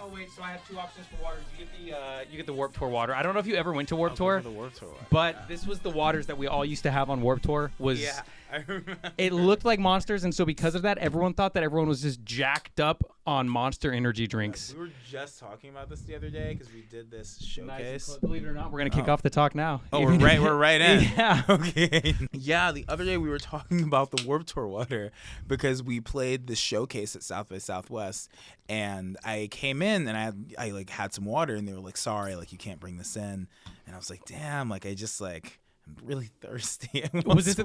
Oh wait, so I have two options for waters. You get the Warped Tour water. I don't know if you ever went to Warped Tour. The Warped Tour, but this was the waters that we all used to have on Warped Tour. Yeah, I remember. It looked like Monsters, and so because of that, everyone thought that everyone was just jacked up on Monster energy drinks. We were just talking about this the other day because we did this showcase. Nice. Believe it or not, we're gonna kick off the talk now. Oh, we're right in. Yeah. Okay. Yeah, the other day we were talking about the Warped Tour water because we played this showcase at South by Southwest, and I came in and I had some water, and they were like, "Sorry, like you can't bring this in," and I was like, "Damn, like I just like." I'm really thirsty. Was this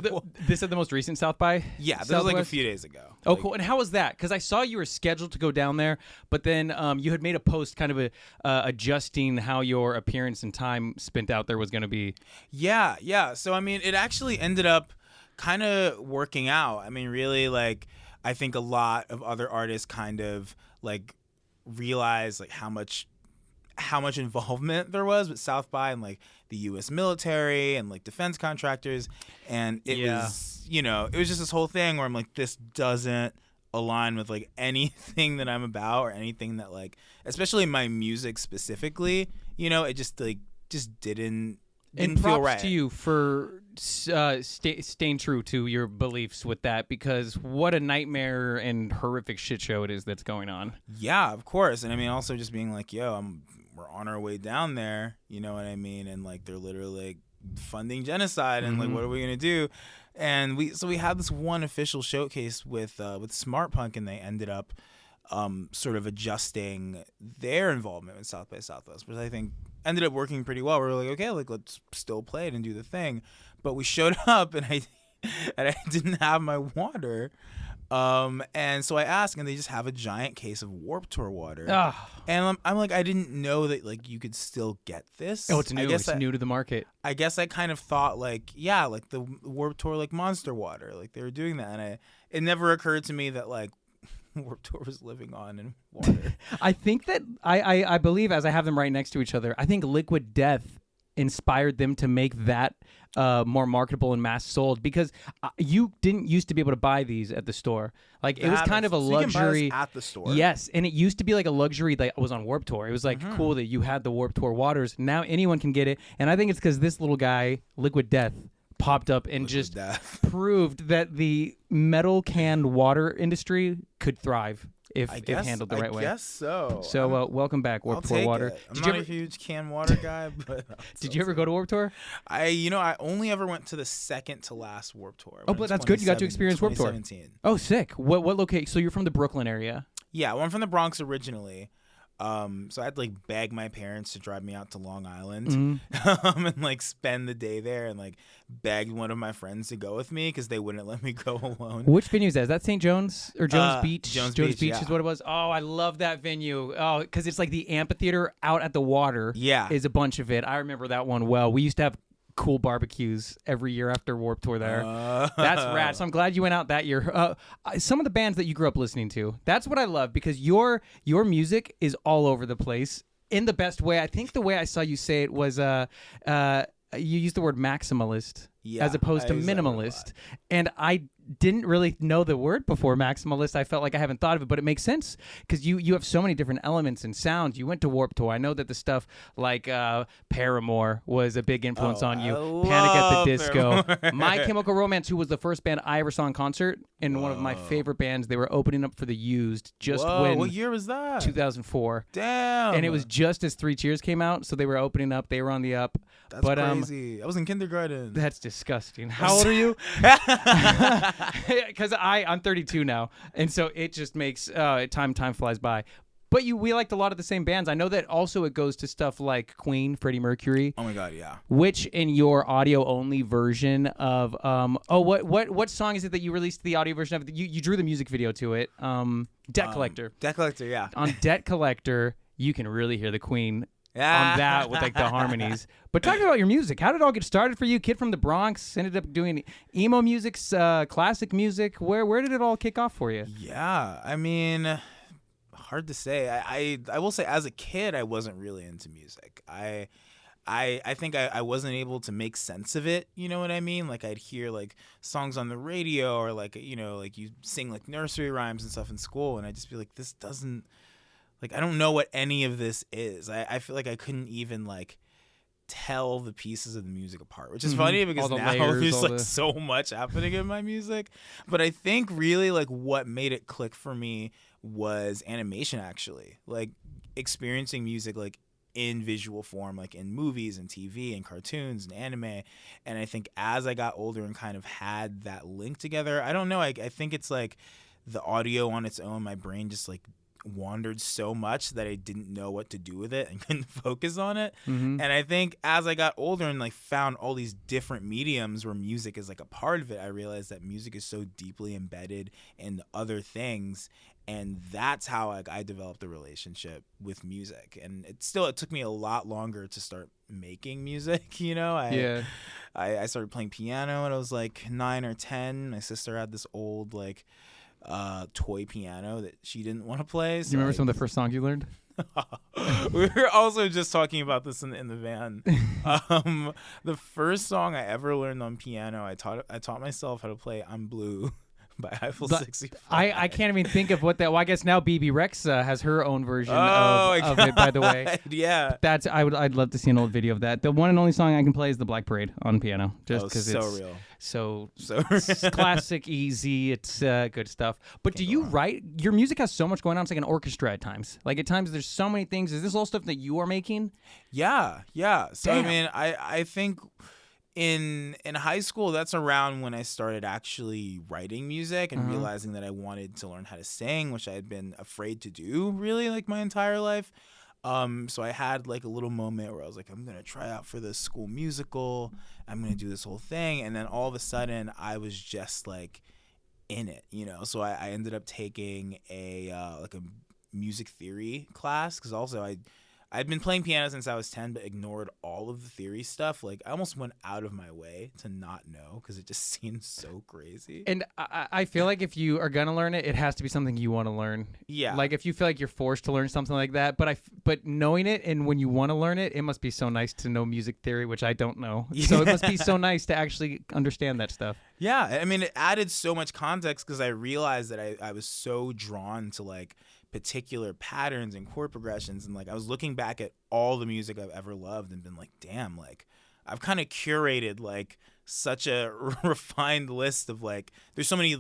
at the most recent South by? Yeah, this Southwest? was like a few days ago. Oh, cool. And how was that? Because I saw you were scheduled to go down there, but then you had made a post kind of adjusting how your appearance and time spent out there was going to be. Yeah. So, I mean, it actually ended up kind of working out. I mean, really, like, I think a lot of other artists kind of, like, realized, like, how much involvement there was with South by and like the U.S. military and like defense contractors, and it was, it was just this whole thing where I'm like, this doesn't align with like anything that I'm about or anything that like, especially my music specifically, it just didn't and feel props right. to you for staying true to your beliefs with that, because what a nightmare and horrific shit show it is that's going on. Yeah, of course. And I mean, also just being like, we're on our way down there, you know what I mean? And like, they're literally like funding genocide, and like, what are we gonna do? And we had this one official showcase with Smart Punk, and they ended up sort of adjusting their involvement with South by Southwest, which I think ended up working pretty well. We were like, okay, like let's still play it and do the thing. But we showed up, and I didn't have my water. And so I asked, and they just have a giant case of Warped Tour water. And I'm like, I didn't know that like you could still get this. Oh, it's new. It's new to the market. I guess I kind of thought like, yeah, like the Warped Tour, like Monster water, like they were doing that. And it never occurred to me that like Warped Tour was living on in water. I think that I believe, as I have them right next to each other, I think Liquid Death inspired them to make that more marketable and mass sold, because you didn't used to be able to buy these at the store. Like it was kind of a luxury. You can buy this at the store. Yes, and it used to be like a luxury that was on Warped Tour. It was like cool that you had the Warped Tour waters. Now anyone can get it, and I think it's because this little guy, Liquid Death, popped up and just proved that the metal canned water industry could thrive if handled the right way. I guess so. So welcome back, Warped Tour water. I'm not a huge canned water guy, but did you ever go to Warped Tour? I only ever went to the second to last Warped Tour. Oh, but that's good. You got to experience Warped Tour. Oh, sick. What location? So you're from the Brooklyn area? Yeah, well, I'm from the Bronx originally. So I had to like beg my parents to drive me out to Long Island and like spend the day there, and like begged one of my friends to go with me because they wouldn't let me go alone. Which venue is that? Is that St. John's or Jones Beach? Jones Beach is what it was. Oh, I love that venue. Oh, because it's like the amphitheater out at the water. Yeah, is a bunch of it. I remember that one well. We used to have cool barbecues every year after Warped Tour there. That's rad. So I'm glad you went out that year. Some of the bands that you grew up listening to, that's what I love, because your music is all over the place in the best way. I think the way I saw you say it was you used the word maximalist as opposed to minimalist. And I didn't really know the word before maximalist. I felt like I haven't thought of it, but it makes sense because you have so many different elements and sounds. You went to Warped Tour. I know that the stuff like Paramore was a big influence on you. Panic at the Disco. My Chemical Romance, who was the first band I ever saw in concert, and one of my favorite bands. They were opening up for The Used just when. What year was that? 2004. Damn. And it was just as 3 Cheers came out, so they were opening up. They were on the up. That's crazy. I was in kindergarten. That's disgusting. How old are you? Because I'm 32 now, and so it just makes time flies by. But we liked a lot of the same bands. I know that also it goes to stuff like Queen, Freddie Mercury. Oh my God, yeah. Which in your audio only version of what song is it that you released the audio version of? You drew the music video to it. Debt Collector. Debt Collector, yeah. On Debt Collector, you can really hear the Queen. On that with like the harmonies. But talking about your music, how did it all get started for you? Kid from the Bronx, ended up doing emo music, classic music. Where did it all kick off for you? Yeah, I mean, hard to say. I will say as a kid, I wasn't really into music. I think I wasn't able to make sense of it. You know what I mean? Like I'd hear like songs on the radio, or like like you sing like nursery rhymes and stuff in school, and I'd just be like, this doesn't like I don't know what any of this is. I feel like I couldn't even like tell the pieces of the music apart, which is funny because All the now layers, there's all like the- so much happening in my music. But I think really like what made it click for me was animation, actually, like experiencing music like in visual form, like in movies and TV and cartoons and anime. And I think as I got older and kind of had that link together, I don't know, I think it's like the audio on its own, my brain just like wandered so much that I didn't know what to do with it and couldn't focus on it. And I think as I got older and like found all these different mediums where music is like a part of it, I realized that music is so deeply embedded in other things. And that's how like I developed a relationship with music. And it took me a lot longer to start making music, you know. I started playing piano when I was like 9 or 10. My sister had this old like toy piano that she didn't want to play. So Do you remember some of the first songs you learned? We were also just talking about this in the van. The first song I ever learned on piano, I taught myself how to play "I'm Blue" by Eiffel 65. I can't even think of what that. Well, I guess now BB Rexa has her own version Oh, of it. By the way, yeah. that's I'd love to see an old video of that. The one and only song I can play is the Black Parade on piano, just because so it's real. so So classic, easy. It's good stuff. But do you write? Your music has so much going on. It's like an orchestra at times. Like at times, there's so many things. Is this all stuff that you are making? Yeah. So Damn. I mean, I think in high school, that's around when I started actually writing music and realizing that I wanted to learn how to sing, which I had been afraid to do really like my entire life. So I had like a little moment where I was like, I'm gonna try out for this school musical. I'm gonna do this whole thing, and then all of a sudden, I was just like in it, you know. So I ended up taking a like a music theory class, because also I'd been playing piano since I was 10, but ignored all of the theory stuff. Like I almost went out of my way to not know because it just seemed so crazy. And I feel like if you are gonna learn it, it has to be something you want to learn. Yeah. Like if you feel like you're forced to learn something like that, but knowing it and when you want to learn it, it must be so nice to know music theory, which I don't know. Yeah. So it must be so nice to actually understand that stuff. Yeah, I mean, it added so much context because I realized that I was so drawn to like particular patterns and chord progressions, and like I was looking back at all the music I've ever loved and been like, damn, like I've kind of curated like such a refined list of like, there's so many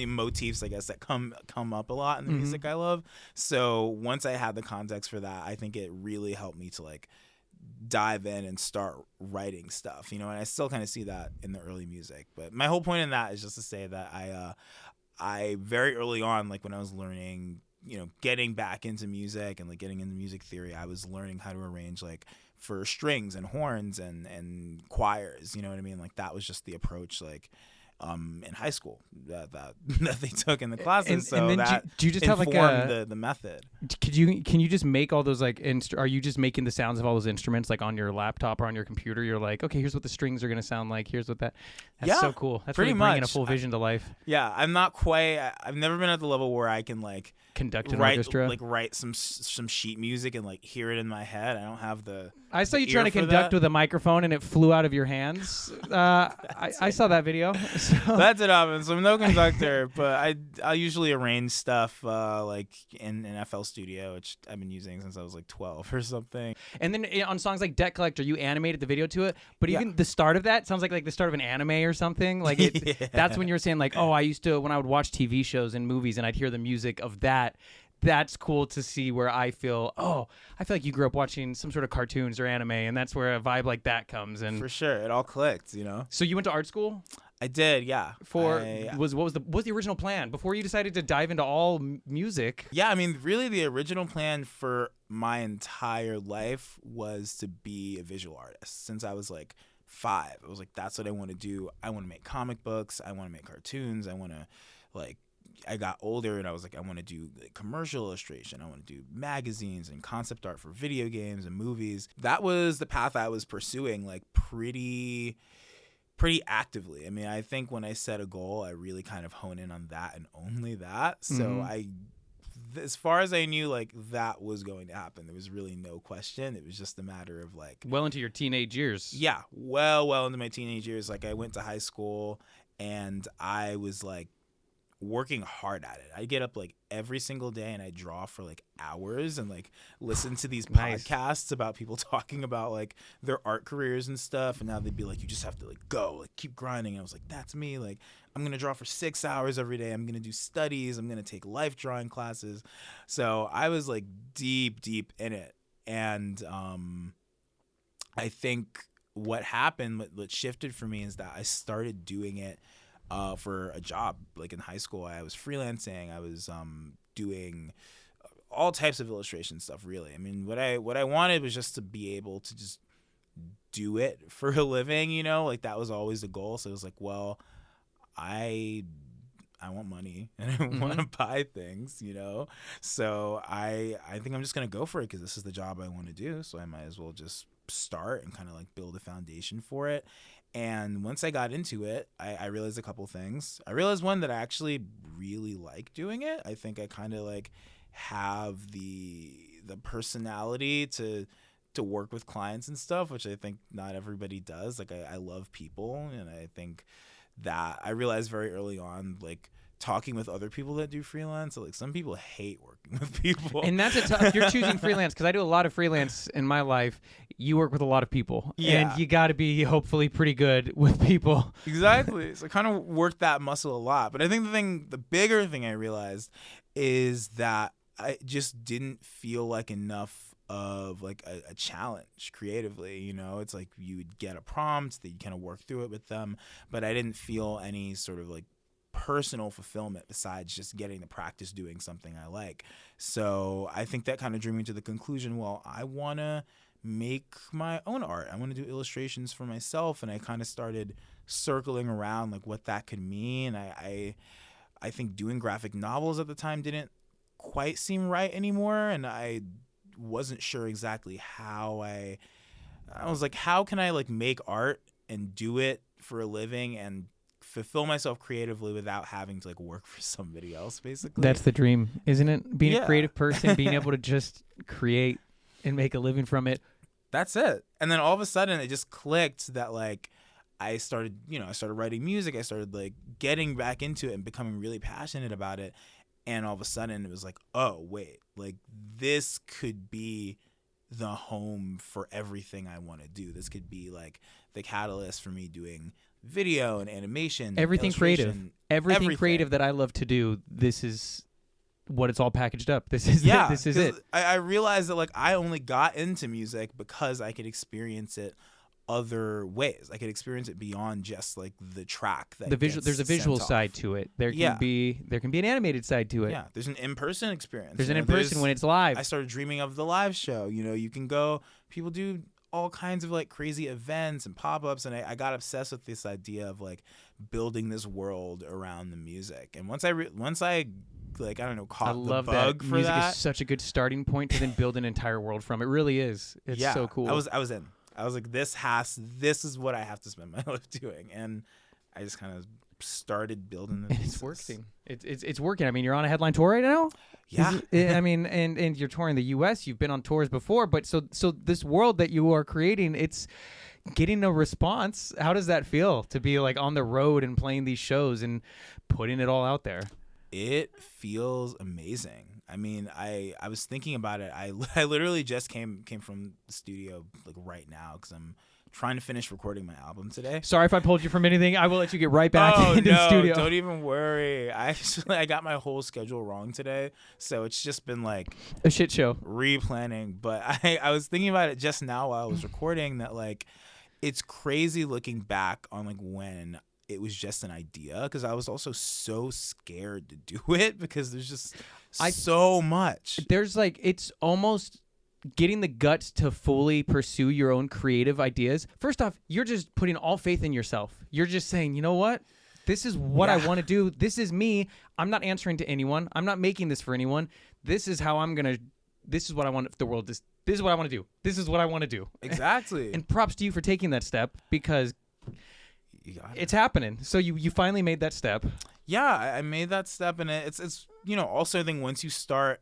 motifs, I guess, that come up a lot in the music I love. So once I had the context for that, I think it really helped me to like dive in and start writing stuff, you know. And I still kind of see that in the early music, but my whole point in that is just to say that I very early on, like when I was learning, you know, getting back into music and like getting into music theory, I was learning how to arrange like for strings and horns and choirs, you know what I mean? Like that was just the approach like in high school that they took in the classes. And so then that do you just have like the method. Can you just make all those like are you just making the sounds of all those instruments like on your laptop or on your computer? You're like, okay, here's what the strings are gonna sound like. Here's what that's Yeah, so cool. That's pretty really bringing much. a full vision to life. Yeah, I'm not quite. I've never been at the level where I can like Conduct an orchestra. write some sheet music and like hear it in my head. I don't have the. I saw you trying to ear for conduct that. with a microphone and it flew out of your hands. I saw that video. So. That did happen. So I'm no conductor, but I usually arrange stuff like in an FL Studio, which I've been using since I was like 12 or something. And then on songs like Debt Collector, you animated the video to it. But Yeah. even the start of that sounds like the start of an anime or something. Like it, Yeah. that's when you were saying like, oh, I used to when I would watch TV shows and movies and I'd hear the music of that. That's cool to see where I feel like you grew up watching some sort of cartoons or anime, and that's where a vibe like that comes. And For sure, it all clicked, you know. so you went to art school I did, yeah. what was the original plan before you decided to dive into all music? Yeah, I mean, really, the original plan for my entire life was to be a visual artist. Since I was like 5, I was like, that's what I want to do. I want to make comic books. I want to make cartoons. I want to, like, I got older and I was like, I want to do like, commercial illustration. I want to do magazines and concept art for video games and movies. That was the path I was pursuing, like, pretty actively. I mean, I think when I set a goal, I really kind of hone in on that and only that. So as far as I knew, like, that was going to happen. There was really no question. It was just a matter of like, Well into your teenage years. yeah, well into my teenage years. Like, I went to high school and I was like working hard at it. I get up like every single day and I draw for like hours and like listen to these Nice. podcasts about people talking about like their art careers and stuff. And now they'd be like, you just have to like go, like keep grinding. And I was like, that's me. Like I'm going to draw for 6 hours every day. I'm going to do studies. I'm going to take life drawing classes. So I was like deep in it. And I think what happened, what shifted for me is that I started doing it for a job. Like in high school, I was freelancing. I was doing all types of illustration stuff, really. I mean, what I wanted was just to be able to just do it for a living, you know? Like that was always the goal. So it was like, well, I want money and I want to buy things, you know? So I think I'm just going to go for it because this is the job I want to do. So I might as well just start and kind of like build a foundation for it. And once I got into it, I realized a couple things. I realized one, that I actually really like doing it. I think I kind of like have the personality to work with clients and stuff, which I think not everybody does. Like I love people, and I think that I realized very early on, like talking with other people that do freelance, like some people hate working with people. And that's a tough. You're choosing freelance because I do a lot of freelance in my life. You work with a lot of people, and you got to be hopefully pretty good with people. Exactly. So I kind of worked that muscle a lot. But I think the bigger thing I realized is that I just didn't feel like enough of like a challenge creatively. You know, it's like you would get a prompt that you kind of work through it with them, but I didn't feel any sort of like personal fulfillment besides just getting the practice doing something I like. So I think that kind of drew me to the conclusion, well, I want to make my own art. I want to do illustrations for myself. And I kind of started circling around like what that could mean. I think doing graphic novels at the time didn't quite seem right anymore. And I wasn't sure exactly how I was like, how can I like make art and do it for a living and fulfill myself creatively without having to like work for somebody else, basically. That's the dream, isn't it? Being a creative person, being able to just create and make a living from it. That's it. And then all of a sudden it just clicked that like I started writing music. I started like getting back into it and becoming really passionate about it. And all of a sudden it was like, oh wait, like this could be the home for everything I want to do. This could be like the catalyst for me doing video and animation, everything creative, everything creative that I love to do. This is what it's all packaged up. This is it. This is it. I realized that like I only got into music because I could experience it other ways. I could experience it beyond just like the track. That there's a visual side to it. There can be an animated side to it. Yeah, there's an in-person experience. There's an in-person when it's live. I started dreaming of the live show. You know, you can go. People do all kinds of like crazy events and pop-ups, and I got obsessed with this idea of like building this world around the music. And once I like, I don't know, caught the bug for music that. Is such a good starting point to then build an entire world from. It really is. It's so cool. I was in. I was like, this is what I have to spend my life doing, and I just kind of started building the pieces. It's working. It's working. I mean, you're on a headline tour right now. Yeah. I mean, and you're touring the U.S. You've been on tours before, but so this world that you are creating, it's getting a response. How does that feel to be like on the road and playing these shows and putting it all out there? It feels amazing. I mean, I was thinking about it. I literally just came from the studio like right now because I'm trying to finish recording my album today. Sorry if I pulled you from anything. I will let you get right back into the studio. Don't even worry. I got my whole schedule wrong today, so it's just been like a shit show. Replanning. But I was thinking about it just now while I was recording that like it's crazy looking back on like when it was just an idea, because I was also so scared to do it because there's just so much. There's like, it's almost getting the guts to fully pursue your own creative ideas. First off, you're just putting all faith in yourself. You're just saying, you know what? This is what I want to do. This is me. I'm not answering to anyone. I'm not making this for anyone. This is how this is what I want the world. This is what I want to do. This is what I want to do. Exactly. And props to you for taking that step, because it's happening. So you finally made that step. Yeah, I made that step, and it's also I think once you start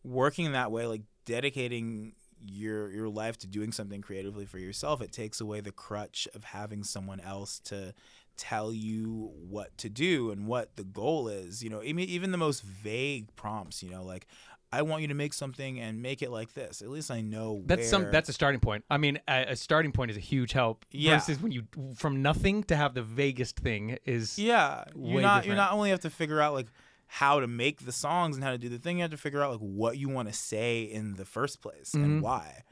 working that way, like dedicating your life to doing something creatively for yourself, it takes away the crutch of having someone else to tell you what to do and what the goal is. Even the most vague prompts, like, I want you to make something and make it like this. At least I know that's a starting point. I mean, a starting point is a huge help. Yeah. Versus when you from nothing to have the vaguest thing is you not only have to figure out like how to make the songs and how to do the thing, you have to figure out like what you want to say in the first place and why.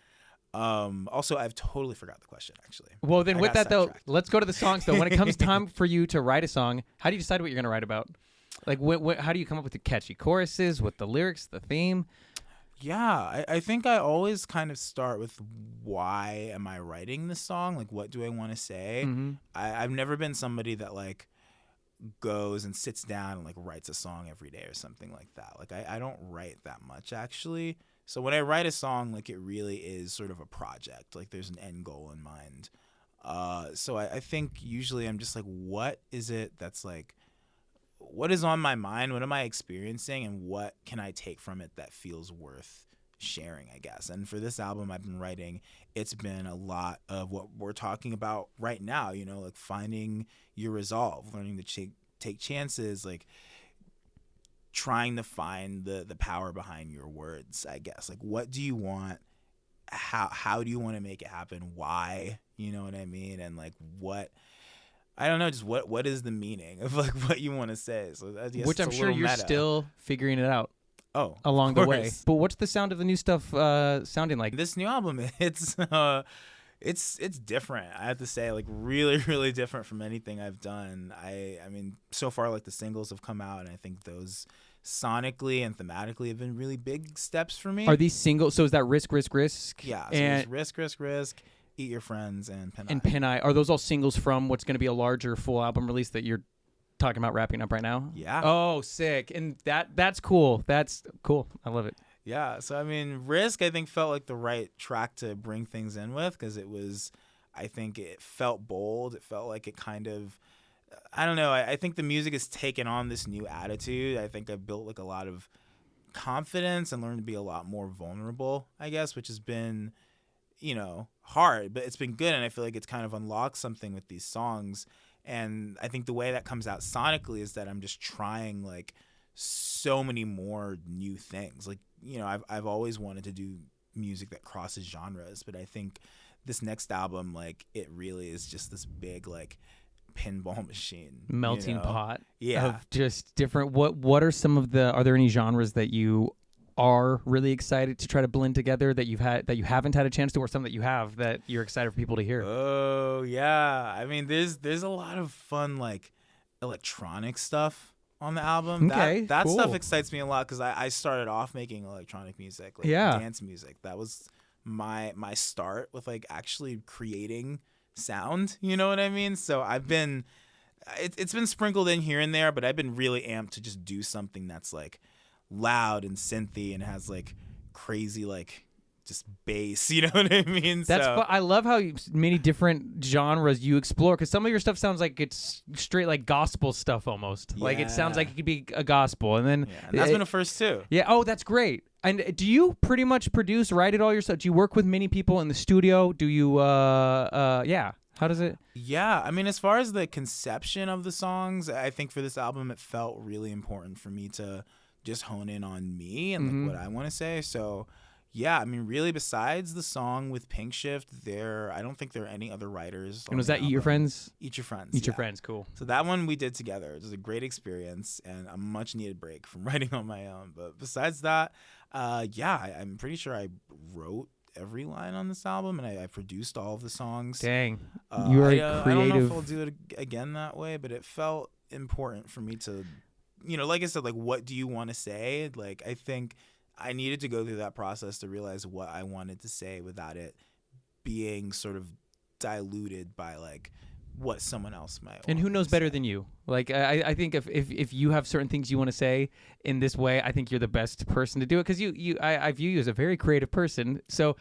Also, I've totally forgot the question, actually. Well, then with that, though, let's go to the songs, though. When it comes time for you to write a song, how do you decide what you're going to write about? Like, how do you come up with the catchy choruses, with the lyrics, the theme? Yeah, I think I always kind of start with why am I writing this song? Like, what do I want to say? I've never been somebody that, like, goes and sits down and, like, writes a song every day or something like that. Like, I don't write that much, actually. So when I write a song, like, it really is sort of a project. Like, there's an end goal in mind. So I think usually I'm just like, what is it that's, like, what is on my mind? What am I experiencing? And what can I take from it that feels worth sharing, I guess? And for this album I've been writing, it's been a lot of what we're talking about right now, like finding your resolve, learning to take chances, like, trying to find the power behind your words, I guess. Like, what do you want? How do you want to make it happen? Why? You know what I mean? And like, what? I don't know. Just what is the meaning of like what you want to say? So I guess which I'm sure you're still figuring it out. Oh, along the way. But what's the sound of the new stuff sounding like? This new album, it's different. I have to say, like, really, really different from anything I've done. I mean, so far, like, the singles have come out, and I think those sonically and thematically have been really big steps for me. Are these singles? So is that Risk? Yeah. So it's Risk, Eat Your Friends, and Pen Eye. And Pen Eye. Are those all singles from what's going to be a larger full album release that you're talking about wrapping up right now? Yeah. Oh, sick. And that's cool. That's cool. I love it. Yeah. So, I mean, Risk, I think, felt like the right track to bring things in with because it was, I think it felt bold. It felt like it kind of, I don't know. I think the music has taken on this new attitude. I think I've built like a lot of confidence and learned to be a lot more vulnerable, I guess, which has been, hard, but it's been good. And I feel like it's kind of unlocked something with these songs. And I think the way that comes out sonically is that I'm just trying like so many more new things. Like, I've always wanted to do music that crosses genres, but I think this next album, like, it really is just this big like pinball machine, melting pot yeah, of just different. What are some of are there any genres that you are really excited to try to blend together that you haven't had a chance to, or some that you have that you're excited for people to hear? Oh yeah, I mean, there's a lot of fun like electronic stuff on the album. Okay, that cool. stuff excites me a lot because I started off making electronic music, like dance music. That was my start with like actually creating sound. You know what I mean? So I've been, it's been sprinkled in here and there, but I've been really amped to just do something that's like loud and synthy and has like crazy like just bass, you know what I mean? That's I love how many different genres you explore, because some of your stuff sounds like it's straight like gospel stuff almost. Yeah. Like it sounds like it could be a gospel, and then and that's been a first too. Yeah. Oh, that's great. And do you pretty much write it all yourself? Do you work with many people in the studio? Do you yeah? How does it? Yeah, I mean, as far as the conception of the songs, I think for this album it felt really important for me to just hone in on me and like what I want to say. So yeah, I mean, really, besides the song with Pink Shift, I don't think there are any other writers. And was that Eat Your Friends? Eat Your Friends. Eat Your Friends, cool. So that one we did together. It was a great experience and a much needed break from writing on my own. But besides that, I'm pretty sure I wrote every line on this album and I produced all of the songs. Dang, you are creative. I don't know if I'll do it again that way, but it felt important for me to, like I said, like, what do you want to say? Like, I think I needed to go through that process to realize what I wanted to say without it being sort of diluted by like what someone else might want. And who knows better than you? Like, I think if you have certain things you want to say in this way, I think you're the best person to do it, because I view you as a very creative person. So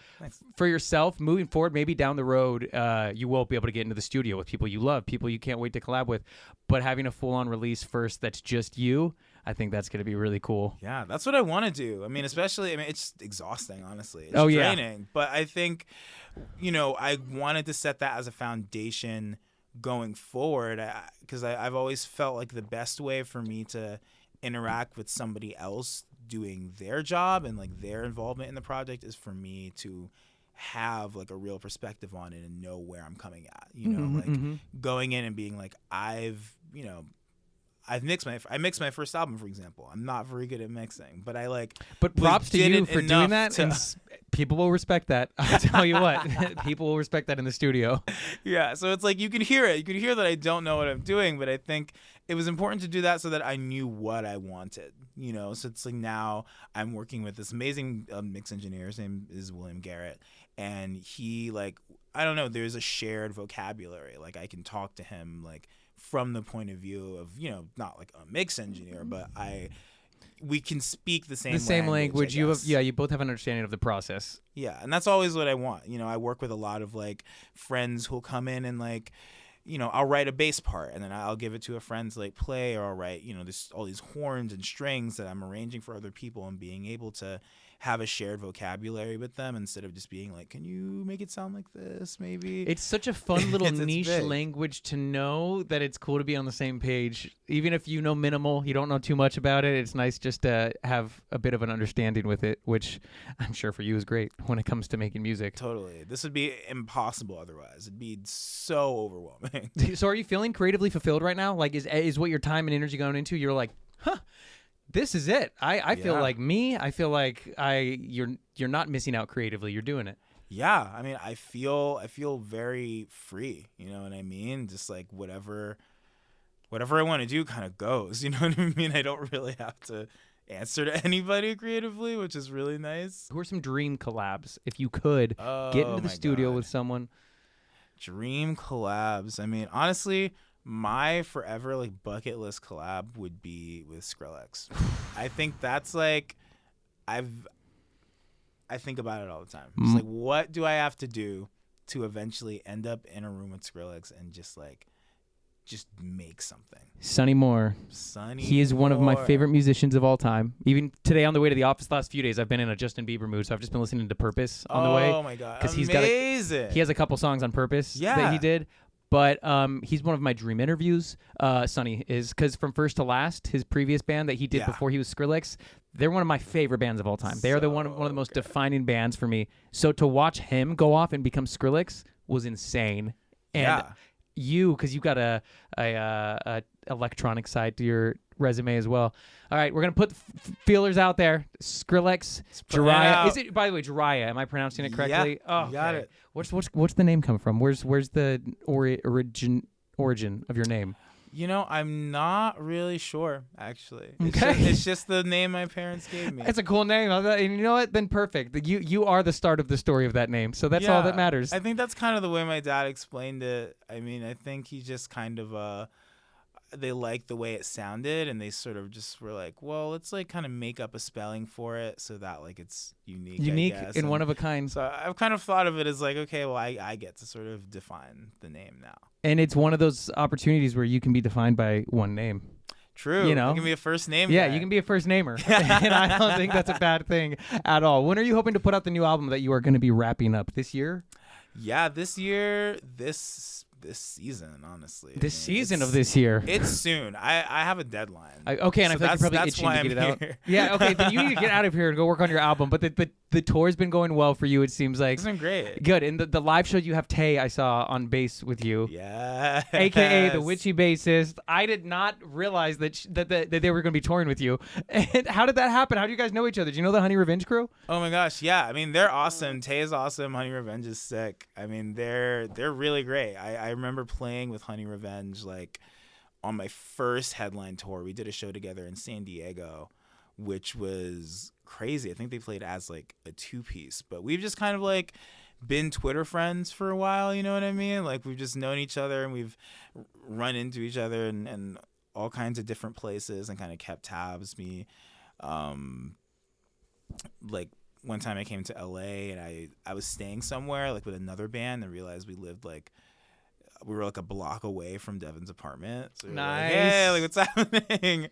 for yourself, moving forward, maybe down the road, you will be able to get into the studio with people you love, people you can't wait to collab with. But having a full-on release first that's just you, I think that's going to be really cool. Yeah, that's what I want to do. I mean, it's exhausting, honestly. It's draining. But I think, I wanted to set that as a foundation going forward, because I've always felt like the best way for me to interact with somebody else doing their job and like their involvement in the project is for me to have like a real perspective on it and know where I'm coming at, you know, like going in and being like, I mixed my first album, for example. I'm not very good at mixing, but But props to you for doing that. And people will respect that. I'll tell you what, people will respect that in the studio. Yeah. So it's like, you can hear it. You can hear that I don't know what I'm doing, but I think it was important to do that so that I knew what I wanted, you know? So it's like, now I'm working with this amazing mix engineer. His name is William Garrett. And he, like, I don't know, there's a shared vocabulary. Like, I can talk to him, like, from the point of view of, you know, not like a mix engineer, but we can speak the same language. You both have an understanding of the process. Yeah, and that's always what I want. You know, I work with a lot of like friends who'll come in and like, you know, I'll write a bass part and then I'll give it to a friend to like play, or I'll write, you know, this all these horns and strings that I'm arranging for other people, and being able to have a shared vocabulary with them instead of just being like, can you make it sound like this maybe? It's such a fun little niche language to know that it's cool to be on the same page. Even if you know minimal, you don't know too much about it, it's nice just to have a bit of an understanding with it, which I'm sure for you is great when it comes to making music. Totally. This would be impossible otherwise. It'd be so overwhelming. So are you feeling creatively fulfilled right now? Like, is what your time and energy going into, you're like, this is it. I feel like me. I feel like you're not missing out creatively. You're doing it. Yeah, I mean, I feel very free. You know what I mean? Just like whatever I want to do kind of goes. You know what I mean? I don't really have to answer to anybody creatively, which is really nice. Who are some dream collabs if you could get into the studio with someone? Dream collabs. I mean, honestly, my forever like bucket list collab would be with Skrillex. I think that's like, I think about it all the time. It's like, what do I have to do to eventually end up in a room with Skrillex and just make something? Sonny Moore. He is one of my favorite musicians of all time. Even today on the way to the office the last few days, I've been in a Justin Bieber mood, so I've just been listening to Purpose on the way. Oh my God, because amazing. He has a couple songs on Purpose that he did. But he's one of my dream interviews. Sonny is, because from First to Last, his previous band that he did before he was Skrillex, they're one of my favorite bands of all time. They are one of the most defining bands for me. So to watch him go off and become Skrillex was insane. And because you've got a electronic side to your resume as well. All right, we're gonna put feelers out there. Skrillex, Jhariah. Is it, by the way, Jhariah? Am I pronouncing it correctly? Yeah, you got it. What's the name come from? Where's the origin of your name? You know, I'm not really sure, actually. Okay. It's just the name my parents gave me. It's a cool name. And you know what? Then perfect. You are the start of the story of that name. So that's all that matters. I think that's kind of the way my dad explained it. I mean, I think he just kind of they liked the way it sounded, and they sort of just were like, well, let's like kind of make up a spelling for it so that like it's unique, I guess. And one of a kind. So I've kind of thought of it as like, okay, well, I get to sort of define the name now. And it's one of those opportunities where you can be defined by one name. True. You know, you can be a first name guy. You can be a first namer. And I don't think that's a bad thing at all. When are you hoping to put out the new album that you are going to be wrapping up this year? Yeah, this year, this season, honestly. Season of this year. It's soon. I have a deadline. Okay, and so I feel like you're probably itching to get it out. Yeah, okay, then you need to get out of here and go work on your album. But the tour's been going well for you, it seems like. It's been great. Good. And the live show you have Tay, I saw on bass with you. Yeah. AKA the witchy bassist. I did not realize that they were going to be touring with you. And how did that happen? How do you guys know each other? Do you know the Honey Revenge crew? Oh my gosh, yeah. I mean, they're awesome. Tay is awesome. Honey Revenge is sick. I mean, they're really great. I remember playing with Honey Revenge like on my first headline tour. We did a show together in San Diego, which was crazy. I think they played as like a 2-piece, but we've just kind of like been Twitter friends for a while, you know what I mean? Like we've just known each other, and we've run into each other in all kinds of different places and kind of kept tabs. Like one time I came to LA and I was staying somewhere like with another band and realized we were like a block away from Devin's apartment. So we nice. Like, hey, like what's happening?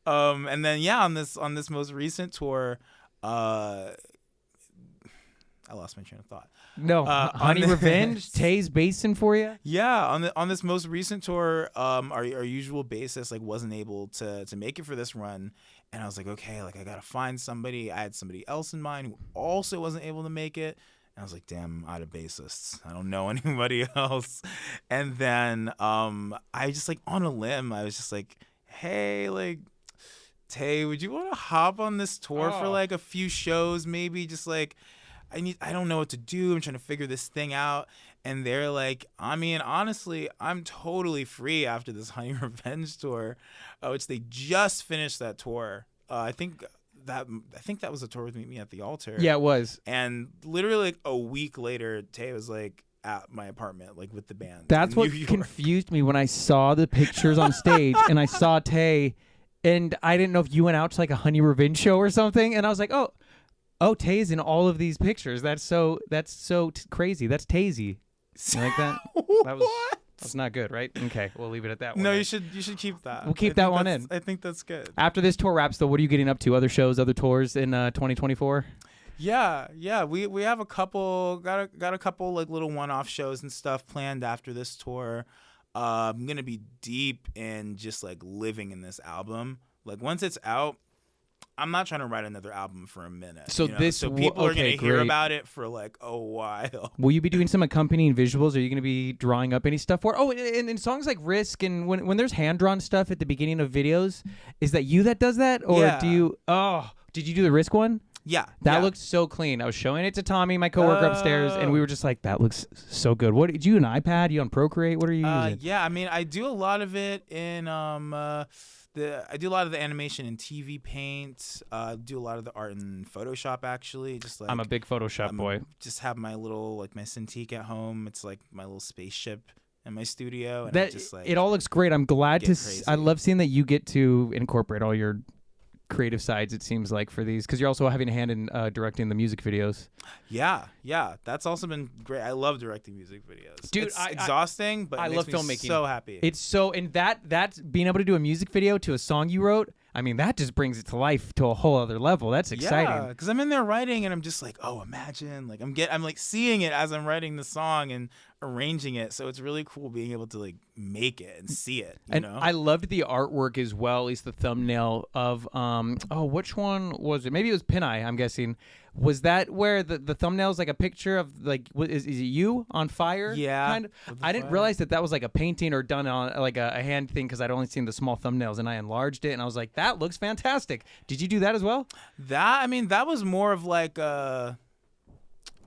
And then on this most recent tour, I I lost my train of thought. No, Honey Revenge, Tay's bassing for you. Yeah, on this most recent tour, our usual bassist like wasn't able to make it for this run, and I was like, okay, like I gotta find somebody. I had somebody else in mind who also wasn't able to make it, and I was like, damn, I'm out of bassists. I don't know anybody else. And then I just like on a limb, I was just like, hey, like, Tay, would you want to hop on this tour for like a few shows, maybe? Just like, I don't know what to do. I'm trying to figure this thing out. And they're like, I mean, honestly, I'm totally free after this Honey Revenge tour, which they just finished that tour. I think that was a tour with Meet Me at the Altar. Yeah, it was. And literally like a week later, Tay was like at my apartment, like with the band. That's what confused me when I saw the pictures on stage and I saw Tay. And I didn't know if you went out to like a Honey Revenge show or something. And I was like, oh, Tay's in all of these pictures. That's so crazy. That's Tazy. You like that? That's not good, right? Okay, we'll leave it at that one. No, you should keep that. We'll keep that one in. I think that's good. After this tour wraps, though, what are you getting up to? Other shows, other tours in 2024? Yeah. We have a couple, got a couple like little one-off shows and stuff planned after this tour. I'm gonna be deep in just like living in this album. Like once it's out, I'm not trying to write another album for a minute. So so people are gonna hear about it for like a while. Will you be doing some accompanying visuals? Are you gonna be drawing up any stuff for it? Oh, and songs like Risk and when there's hand drawn stuff at the beginning of videos, is that you that does that, or do you? Oh, did you do the Risk one? Yeah, that looked so clean. I was showing it to Tommy, my coworker upstairs, and we were just like, "That looks so good." What did you an iPad? You on Procreate? What are you using? Yeah, I mean, I do a lot of it in I do a lot of the animation in TV Paint. Do a lot of the art in Photoshop. Actually, just like I'm a big Photoshop boy. Just have my little like my Cintiq at home. It's like my little spaceship in my studio, and that just like it all looks great. I'm glad to. I love seeing that you get to incorporate all your creative sides, it seems like, for these, because you're also having a hand in directing the music videos. Yeah, that's also been great. I love directing music videos. Dude, it's exhausting, but I it love makes me filmmaking. So happy. It's so, and that's being able to do a music video to a song you wrote. I mean, that just brings it to life to a whole other level. That's exciting. Yeah, because I'm in there writing and I'm just like, oh, imagine, like I'm like seeing it as I'm writing the song and arranging it. So it's really cool being able to like make it and see it. You know? I loved the artwork as well, at least the thumbnail of which one was it? Maybe it was Pin Eye, I'm guessing. Was that where the thumbnail is like a picture of like is it you on fire? Yeah. Kind of. I didn't realize that was like a painting or done on like a hand thing, because I'd only seen the small thumbnails and I enlarged it and I was like, that looks fantastic. Did you do that as well? That was more of like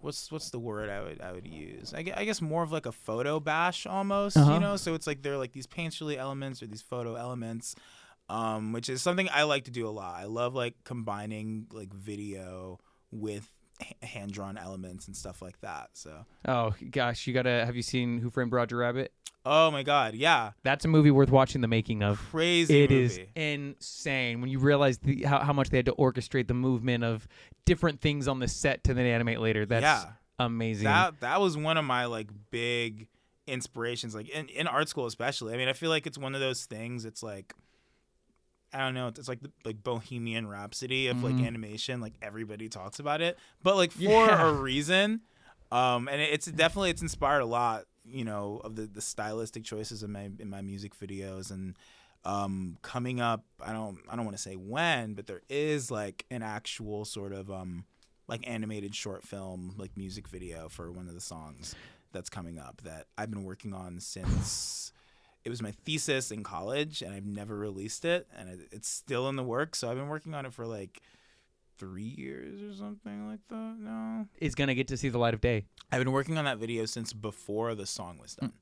what's the word I would use? I guess more of like a photo bash almost, you know? So it's like they're like these painterly elements or these photo elements, which is something I like to do a lot. I love like combining like video with hand-drawn elements and stuff like that. So gosh, have you seen Who Framed Roger Rabbit? Oh my god, yeah, that's a movie worth watching the making of. Crazy it movie. Is insane when you realize how much they had to orchestrate the movement of different things on the set to then animate later. That's amazing. That was one of my like big inspirations, like in art school especially. I mean, I feel like it's one of those things. It's like, I don't know, it's like the Bohemian Rhapsody of like animation. Like everybody talks about it, but like for a reason. And it's inspired a lot, you know, of the stylistic choices in my music videos. And coming up, I don't want to say when, but there is like an actual sort of like animated short film like music video for one of the songs that's coming up that I've been working on since it was my thesis in college, and I've never released it, and it's still in the works. So I've been working on it for like 3 years or something like that. No, it's gonna get to see the light of day. I've been working on that video since before the song was done.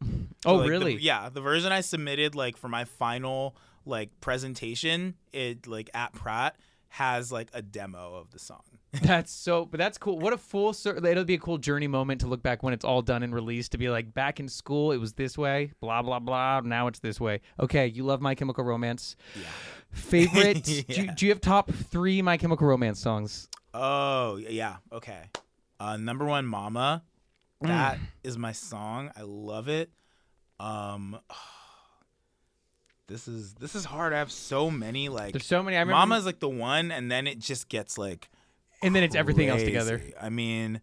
So, like, really? The version I submitted like for my final like presentation, it like at Pratt has like a demo of the song. But that's cool. What a full circle. It'll be a cool journey moment to look back when it's all done and released, to be like, back in school it was this way, blah blah blah, now it's this way. Okay, you love My Chemical Romance. Yeah. Favorite? Yeah. Do you have top 3 My Chemical Romance songs? Oh yeah, okay. Number 1, Mama. That is my song. I love it. This is hard. I have so many. Like, there's so many. I remember Mama's like the one, and then it just gets like, and then it's everything else crazy. together. I mean,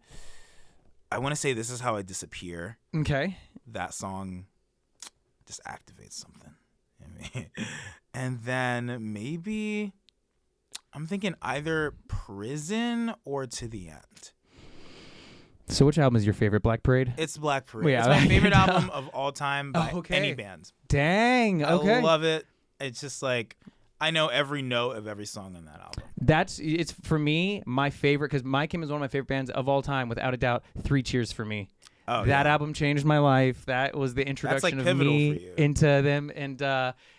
I want to say This Is How I Disappear. Okay. That song just activates something. And then maybe I'm thinking either Prison or To the End. So which album is your favorite? Black Parade? It's Black Parade. Yeah, it's my favorite album of all time by any band. Dang. Okay. I love it. It's just like I know every note of every song on that album. It's for me my favorite because My Kim is one of my favorite bands of all time, without a doubt. 3 Cheers for me. Oh, that yeah. album changed my life. That was the introduction of me into them, and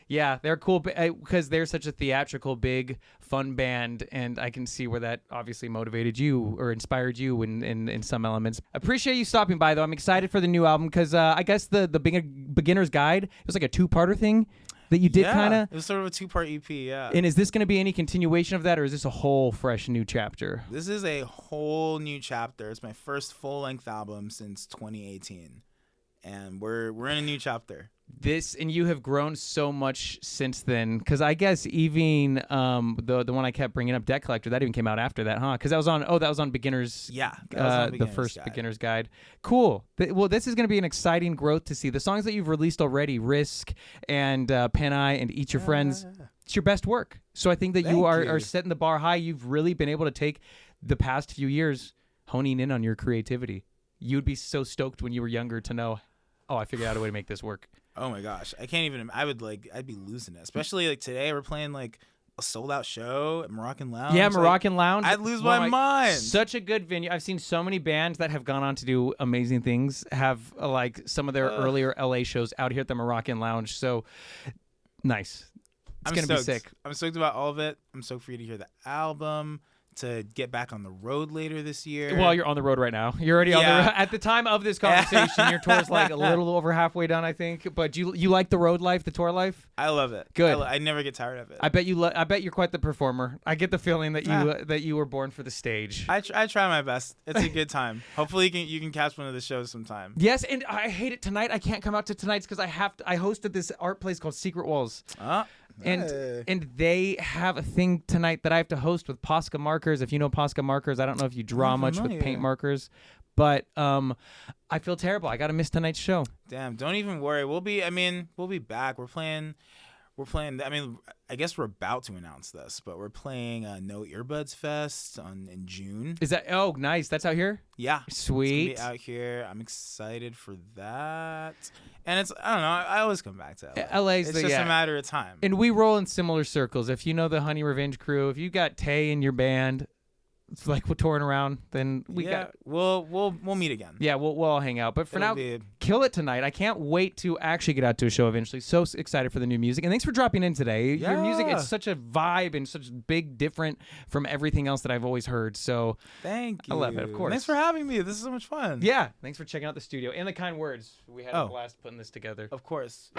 yeah, they're cool because they're such a theatrical, big, fun band, and I can see where that obviously motivated you or inspired you in some elements. Appreciate you stopping by, though. I'm excited for the new album because I guess the beginner's guide, it was like a 2-parter thing that you did, kind of. It was sort of a 2-part EP, yeah. And is this going to be any continuation of that, or is this a whole fresh new chapter? This is a whole new chapter. It's my first full-length album since 2018, and we're in a new chapter. And you have grown so much since then, because I guess even the one I kept bringing up, Debt Collector, that even came out after that, huh? Because that was on Beginner's. Yeah, that was on the first guide. Beginner's Guide. Cool. Well, this is going to be an exciting growth to see. The songs that you've released already, Risk and Pen Eye and Eat Your Friends, it's your best work. So I think that you are setting the bar high. You've really been able to take the past few years honing in on your creativity. You'd be so stoked when you were younger to know, oh, I figured out a way to make this work. Oh my gosh, I can't even. I'd be losing it. Especially like today, we're playing like a sold out show at Moroccan Lounge. Yeah, Moroccan Lounge. I'd lose my mind. Such a good venue. I've seen so many bands that have gone on to do amazing things have like some of their earlier LA shows out here at the Moroccan Lounge. So nice. It's gonna be sick. I'm stoked about all of it. I'm stoked for you to hear the album, to get back on the road later this year. Well, you're on the road right now. You're already on the road. At the time of this conversation, your tour's like a little over halfway done, I think. But you like the road life, the tour life? I love it. Good. I never get tired of it. I bet you're quite the performer. I get the feeling that you were born for the stage. I try my best. It's a good time. Hopefully you can catch one of the shows sometime. Yes, and I hate it tonight. I can't come out to tonight's because I hosted this art place called Secret Walls. And they have a thing tonight that I have to host with Posca markers. If you know Posca markers, I don't know if you draw much with paint markers, but I feel terrible. I got to miss tonight's show. Damn, don't even worry. We'll be back. We're playing. I mean, I guess we're about to announce this, but we're playing No Earbuds Fest in June. Is that? Oh, nice. That's out here? Yeah. Sweet. It's gonna be out here. I'm excited for that. And I don't know. I always come back to LA. It's just a matter of time. And we roll in similar circles. If you know the Honey Revenge crew, if you got Tay in your band, it's like we're touring around, then we'll meet again. Yeah, we'll all hang out. But for now, kill it tonight. I can't wait to actually get out to a show eventually. So excited for the new music. And thanks for dropping in today. Yeah. Your music is such a vibe and such big different from everything else that I've always heard. So thank you. I love it, of course. Thanks for having me. This is so much fun. Yeah. Thanks for checking out the studio and the kind words. We had a blast putting this together. Of course.